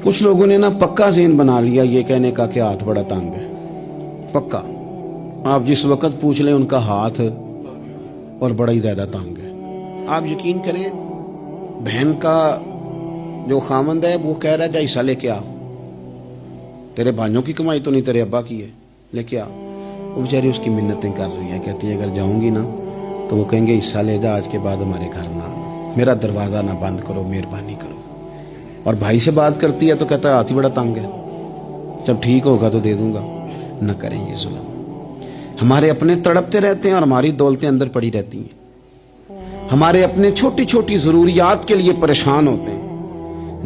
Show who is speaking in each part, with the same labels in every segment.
Speaker 1: کچھ لوگوں نے نا پکا ذہن بنا لیا یہ کہنے کا کہ ہاتھ بڑا تنگ ہے. پکا آپ جس وقت پوچھ لیں ان کا ہاتھ اور بڑا ہی زیادہ تنگ ہے. آپ یقین کریں بہن کا جو خامند ہے وہ کہہ رہا ہے جا حصہ لے کے آ, تیرے بھائیوں کی کمائی تو نہیں تیرے ابا کی ہے, لے کے آ. وہ بیچاری اس کی منتیں کر رہی ہے, کہتی ہے اگر جاؤں گی نا تو وہ کہیں گے حصہ لے جا, آج کے بعد ہمارے گھر نہ, میرا دروازہ نہ بند کرو, مہربانی کرو. اور بھائی سے بات کرتی ہے تو کہتا ہے ہاتھ ہی بڑا تنگ ہے, جب ٹھیک ہوگا تو دے دوں گا. نہ کریں یہ ظلم. ہمارے اپنے تڑپتے رہتے ہیں اور ہماری دولتیں اندر پڑی رہتی ہیں. ہمارے اپنے چھوٹی چھوٹی ضروریات کے لیے پریشان ہوتے ہیں,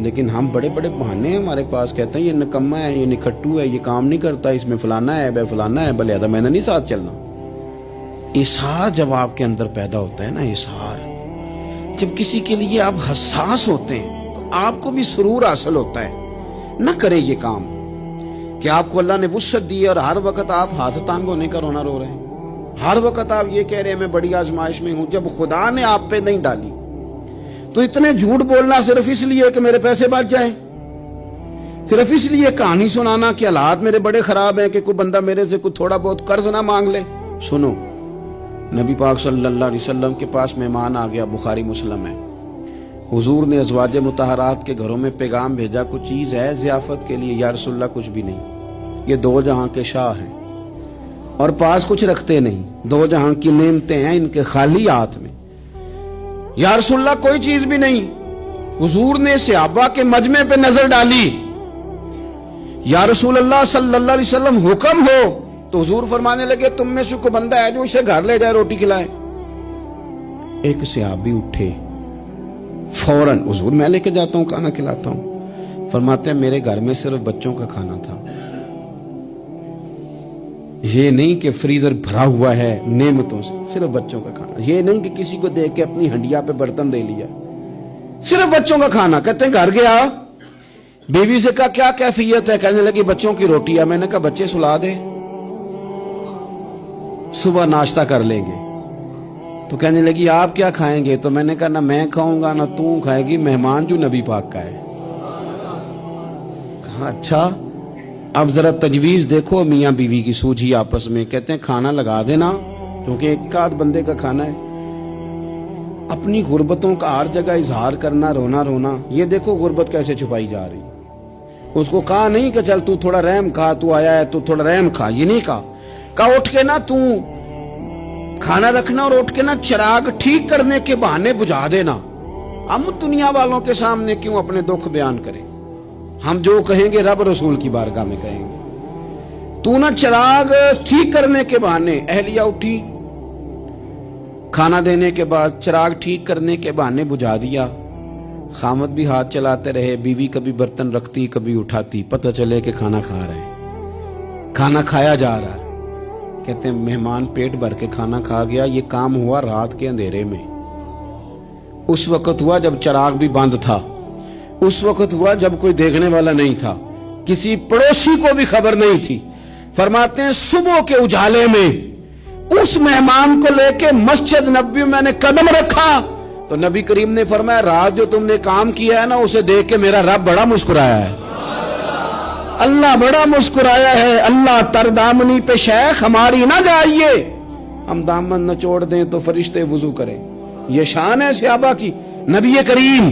Speaker 1: لیکن ہم بڑے بڑے بہانے ہیں ہمارے پاس, کہتے ہیں یہ نکما ہے, یہ نکھٹو ہے, یہ کام نہیں کرتا, اس میں فلانا ہے, بے فلانا ہے, بلے میں نے نہیں ساتھ چلنا. اظہار جب آپ کے اندر پیدا ہوتا ہے نا, اظہار جب کسی کے لیے آپ حساس ہوتے ہیں تو آپ کو بھی سرور حاصل ہوتا ہے. نہ کریں یہ کام کہ آپ کو اللہ نے وسعت دی اور ہر وقت آپ ہاتھ تانگ ہونے کا رونا رو رہے ہیں, ہر وقت آپ یہ کہہ رہے ہیں میں بڑی آزمائش میں ہوں, جب خدا نے آپ پہ نہیں ڈالی. تو اتنے جھوٹ بولنا صرف اس لیے کہ میرے پیسے بچ جائیں, صرف اس لیے کہانی سنانا کہ حالات میرے بڑے خراب ہیں کہ کوئی بندہ میرے سے کوئی تھوڑا بہت قرض نہ مانگ لے. سنو, نبی پاک صلی اللہ علیہ وسلم کے پاس مہمان آ گیا, بخاری مسلم ہے. حضور نے ازواج مطہرات کے گھروں میں پیغام بھیجا, کچھ چیز ہے ضیافت کے لیے؟ یا رسول اللہ کچھ بھی نہیں, یہ دو جہاں کے شاہ ہیں اور پاس کچھ رکھتے نہیں, دو جہاں کی نعمتیں ہیں ان کے خالی ہاتھ میں. یا رسول اللہ کوئی چیز بھی نہیں. حضور نے صحابہ کے مجمع پہ نظر ڈالی, یا رسول اللہ صلی اللہ علیہ وسلم حکم ہو. تو حضور فرمانے لگے تم میں سے کوئی بندہ ہے جو اسے گھر لے جائے روٹی کھلائے؟ ایک صحابی اٹھے فوراً, حضور میں لے کے جاتا ہوں کھانا کھلاتا ہوں. فرماتے ہیں میرے گھر میں صرف بچوں کا کھانا تھا, یہ نہیں کہ فریزر بھرا ہوا ہے نعمتوں سے, صرف بچوں کا کھانا. یہ نہیں کہ کسی کو دیکھ کے اپنی ہنڈیا پہ برتن دے لیا, صرف بچوں کا کھانا. کہتے ہیں گھر گیا, بیوی سے کہا کیا کیفیت ہے؟ کہنے لگی بچوں کی روٹی ہے. میں نے کہا بچے سلا دے, صبح ناشتہ کر لیں گے. تو کہنے لگی آپ کیا کھائیں گے؟ تو میں نے کہا نہ میں کھاؤں گا نہ تو کھائے گی, مہمان جو نبی پاک کا ہے. کہا اچھا, اب ذرا تجویز دیکھو میاں بیوی کی سوجھی آپس میں. کہتے ہیں کھانا لگا دینا کیونکہ ایک آدھ بندے کا کھانا ہے. اپنی غربتوں کا ہر جگہ اظہار کرنا, رونا رونا. یہ دیکھو غربت کیسے چھپائی جا رہی. اس کو کہا نہیں کہ چل تو تھوڑا رحم کھا, تو آیا ہے تو تھوڑا رحم کھا, یہ نہیں کہا. کہا اٹھ کے نا تو کھانا رکھنا اور اٹھ کے نا چراغ ٹھیک کرنے کے بہانے بجھا دینا. ہم دنیا والوں کے سامنے کیوں اپنے دکھ بیان کریں؟ ہم جو کہیں گے رب رسول کی بارگاہ میں کہیں گے. تو نا چراغ ٹھیک کرنے کے بہانے. اہلیہ اٹھی, کھانا دینے کے بعد چراغ ٹھیک کرنے کے بہانے بجھا دیا. خامد بھی ہاتھ چلاتے رہے, بیوی کبھی برتن رکھتی کبھی اٹھاتی, پتہ چلے کہ کھانا کھا رہے ہیں, کھانا کھایا جا رہا ہے. کہتے ہیں مہمان پیٹ بھر کے کھانا کھا گیا. یہ کام ہوا رات کے اندھیرے میں, اس وقت ہوا جب چراغ بھی بند تھا, اس وقت ہوا جب کوئی دیکھنے والا نہیں تھا, کسی پڑوسی کو بھی خبر نہیں تھی. فرماتے ہیں صبح کے اجالے میں اس مہمان کو لے کے مسجد نبوی میں نے قدم رکھا تو نبی کریم نے فرمایا رات جو تم نے کام کیا ہے نا اسے دیکھ کے میرا رب بڑا مسکرایا ہے, اللہ بڑا مسکرایا ہے. اللہ تر دامنی پہ شیخ ہماری نہ جائیے, ہم دامن نہ چھوڑ دیں تو فرشتے وضو کریں. یہ شان ہے صحابہ کی. نبی کریم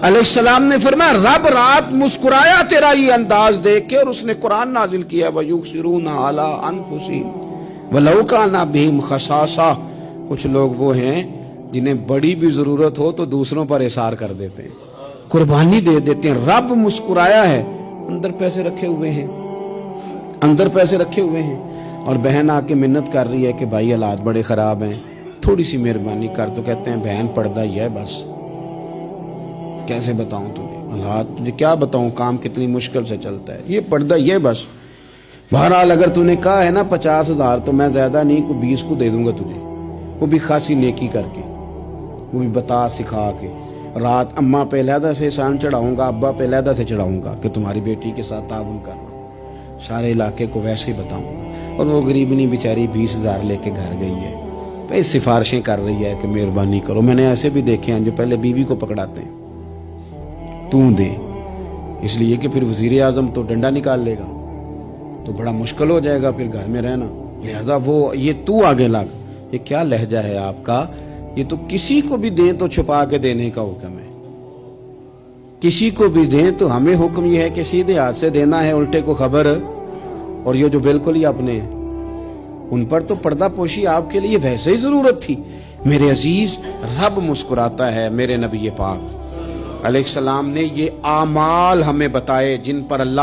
Speaker 1: علیہ السلام نے فرمایا رب رات مسکرایا تیرا یہ انداز دیکھ کے, اور اس نے قرآن نازل کیا وَيُؤْثِرُونَ عَلَىٰ أَنفُسِهِمْ وَلَوْ كَانَ بِهِمْ خَصَاصَةٌ. کچھ لوگ وہ ہیں جنہیں بڑی بھی ضرورت ہو تو دوسروں پر اثار کر دیتے ہیں, قربانی دے دیتے ہیں. رب مسکرایا ہے, اندر پیسے رکھے ہوئے ہیں, اندر پیسے رکھے ہوئے ہیں. اور بہن آ کے منت کر رہی ہے کہ بھائی حالات بڑے خراب ہیں, تھوڑی سی مہربانی کر. تو کہتے ہیں بہن پردہ ہی ہے بس, کیسے بتاؤں تجھے حالات, تجھے کیا بتاؤں کام کتنی مشکل سے چلتا ہے, یہ پردہ یہ بس. بہرحال اگر تو نے کہا ہے نا 50,000 تو میں زیادہ نہیں کوئی 20 کو دے دوں گا تجھے, وہ بھی خاصی نیکی کر کے, وہ بھی بتا سکھا کے. رات اماں پہ علیحدہ سے احسان چڑھاؤں گا, ابا پہ علیحدہ سے چڑھاؤں گا کہ تمہاری بیٹی کے ساتھ تعاون کرنا, سارے علاقے کو ویسے ہی بتاؤں گا. اور وہ غریبنی بیچاری 20,000 لے کے گھر گئی ہے, بھائی سفارشیں کر رہی ہے کہ مہربانی کرو. میں نے ایسے بھی دیکھے ہیں جو پہلے بیوی کو پکڑاتے ہیں, تو دے اس لیے کہ پھر وزیر اعظم تو ڈنڈا نکال لے گا تو بڑا مشکل ہو جائے گا پھر گھر میں رہنا، لہذا وہ یہ تو آگے لگ. یہ کیا لہجہ ہے آپ کا؟ یہ تو کسی کو بھی دیں تو چھپا کے دینے کا حکم ہے، کسی کو بھی دیں تو ہمیں حکم یہ ہے کہ سیدھے ہاتھ سے دینا ہے، الٹے کو خبر. اور یہ جو بالکل ہی اپنے ہیں ان پر تو پردہ پوشی آپ کے لیے ویسے ہی ضرورت تھی. میرے عزیز، رب مسکراتا ہے. میرے نبی پاک علیہ السلام نے یہ اعمال ہمیں بتائے جن پر اللہ